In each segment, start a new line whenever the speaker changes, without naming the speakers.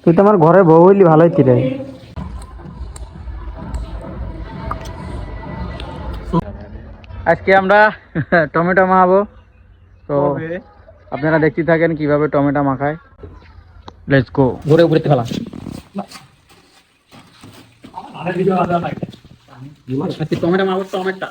তুই তো আমার ঘরে বউ হইলি ভালোই ছিল। আজকে আমরা টমেটো মাখাবো, তো আপনারা দেখতে থাকেন কিভাবে টমেটো মাখায়। Let's go. ঘুরে ঘুরে ফেলা টমেটো মাখাবো। টমেটো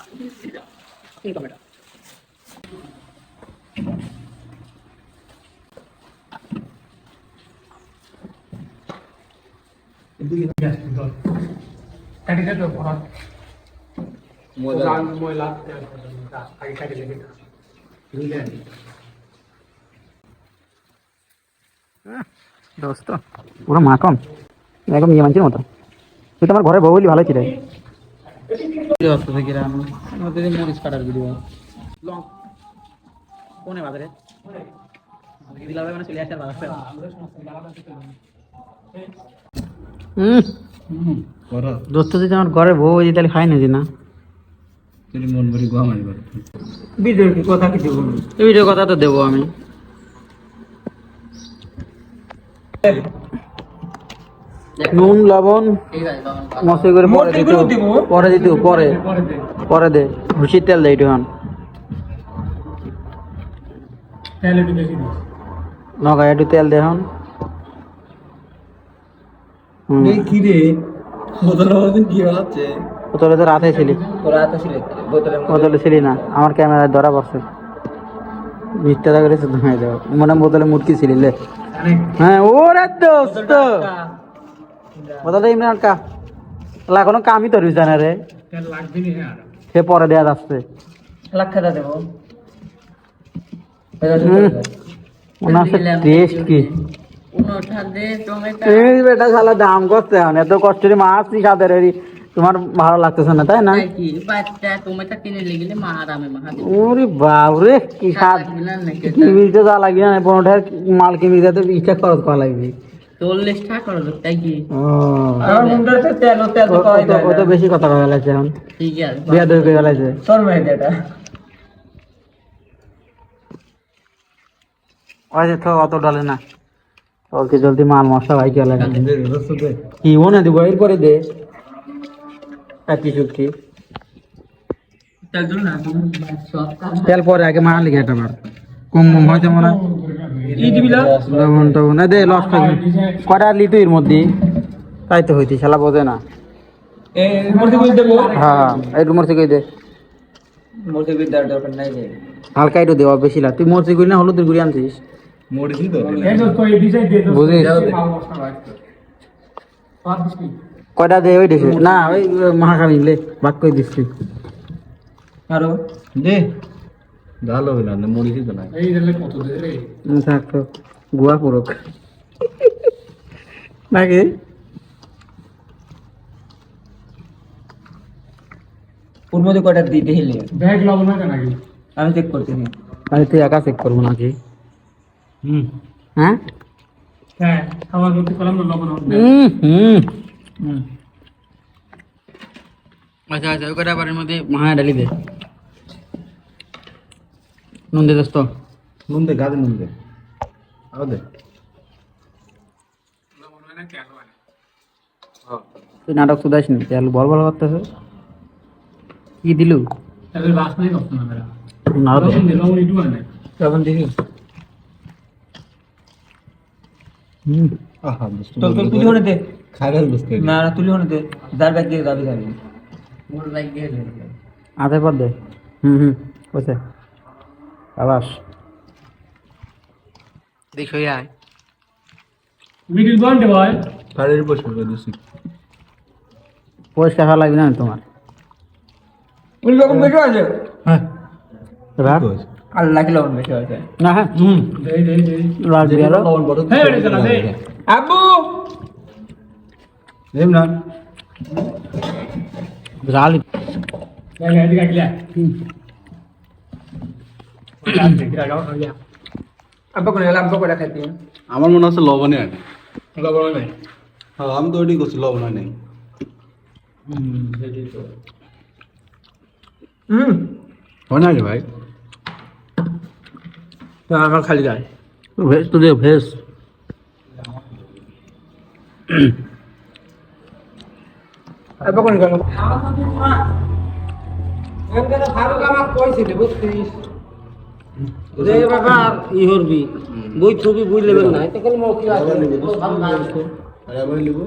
দোস্ত পুরো মাখন একদম ইয়ে মানছির মতো। তুই তো আমার ঘরে বউ হইলি ভালোই ছিল। মরিচ কাটার ভিডিও কোনে বাজারে দোস্ত তুই আমার ঘরে বউ হইলি তাহলে খাই না না ভিডিওর কথা কিছু বলবি? ভিডিও কথা তো দেবো আমি। নুন লবণ মশলা করে পরে দিতে পরে দে ভুষির তেল দে একটু নগায় একটু তেল দে হন। বোতলে তো রাতে ছিলি, বোতলে ছিলি না, আমার ক্যামেরায় ধরা পড়ছে। মিথ্যা করে ধুয়ে দেবো মনে বোতলে মুটকি ছিলি লে। হ্যাঁ ওরে দোস্ত বোতলে ইমরান কা এখনো কামই তো জানা রে, সে পরে দেয়া যাচ্ছে। টেস্ট কি বেটা শালা দাম করতে এখন এত কষ্টের মাছ সাদের তোমার ভালো লাগতেছে না তাই না? ওরে বাবরে কি স্বাদ, কিমিতে যা লাগবে না 15 টাকার মাল কিমিতে তো 20 টাকা খরচ করা লাগবে। 40 টাকা খরচ তাই কি? ও তো বেশি কথা কয়ে গেছে এখন, ঠিক আছে বিয়া দই কয়ে গেছে তোর মেয়ে এটা ওই যে তো অত ডালে না জলদি জলদি মাল মশলা ভাই কে লাগে কি ও না দিব এরপরে দে একই শুটকি তেল পরে আগে মারা লিখে এটা বার কম হয়তো মনে লবণ টবণ না দে লস কটা লিটু এর মধ্যে তাই তো হইতি শালা বোঝে না। হ্যাঁ একটু মরচি কই দে, হালকা একটু দেওয়া বেশি লাগ। তুই মরচি করি না হলুদের গুড়ি আনছিস কয়টা দে ওই দিছে না ওই মাখা মিলে ভাগ করে দিচ্ছি আরো দে ভালো হইল না মরিছি তো না এই দিলে কত দে রে থাকতো গুয়া পুরক নাকি ওর মধ্যে কয়টা দিতে হিলে ব্যাগ লবণ না নাকি আমি চেক করতেছি। আমি তুই একা চেক করবো নাকি? হ্যাঁ হ্যাঁ খাবার মধ্যে কলম লবণ আচ্ছা আচ্ছা ওই কটা বারের মধ্যে মহা ডালি দে নুন দে দোস্ত নুন দে গাদে নুন দে আও দে তুই নাটক শুধাইস নি তেল বল বল করতেছে কি দিলু তেলের বাসনাই করছ না মেরা না দে লবণ একটু আনে লবণ দিবি আহা তো তুলি হনে দে খাগাল বসতে না না তুলি হনে দে দার ব্যাগ দিয়ে দাবি যাবি মোর ব্যাগ দিয়ে দে আধে পর দে কইছে আবাস দেখো আয় মিডিল বন্ডে ভাই কারের বসে দিছি পয়সা খাওয়া লাগবে না তোমার ওই রকম বেশি আছে। হ্যাঁ রাত আল্লাহ কি লবণ বেশি আছে না? হ্যাঁ দেই দেই দেই রাত দিয়ে লবণ বড় হ্যাঁ রে চলা দে আব্বু দেম না জালি এই এদিকে গিয়া আব্বা কোন গেল আব্বা কোটা খাইতে আমার মনে আছে লবণে আছে লবণ নাই। হ্যাঁ আমি তো ওইটাই করছি লবণ নাই সেটাই তো হয় না রে ভাই আমার খালি গায়ে ভেজ তো দে ভেজ এবার কোন গেল এখানকার ফারুক আমার কইছিল বুঝছিস রে বাবা ই হরবি বই ছবি বই লেভেল নাই তো কোন মৌকি আছে ভালো না আছে আরে আবার লিখো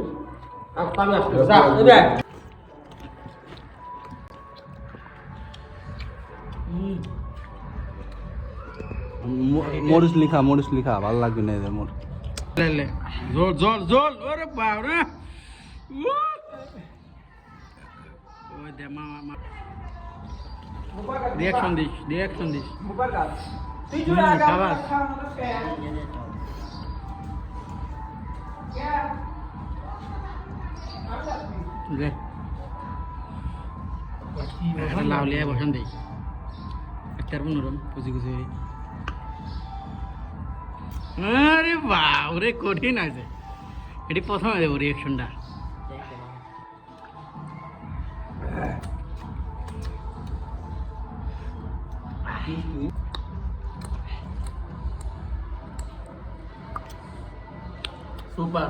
আর পানি আসছে যা এবে
মরিচ লিখা ভালো লাগবে না এদের মোর
লে জল ওরে বাবা রে ওই দে মামা রিঅ্যাকশন দিস মুবারক তুই জুড়ে আগা লে এটা লাউলিয়া বসান দেই একটার মনোরম কুচি কুচি আরে বাপ রে কঠিন আছে এটি প্রথমে দেবো রিঅ্যাকশনটা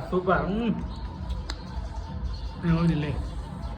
সুপার ওই দিলে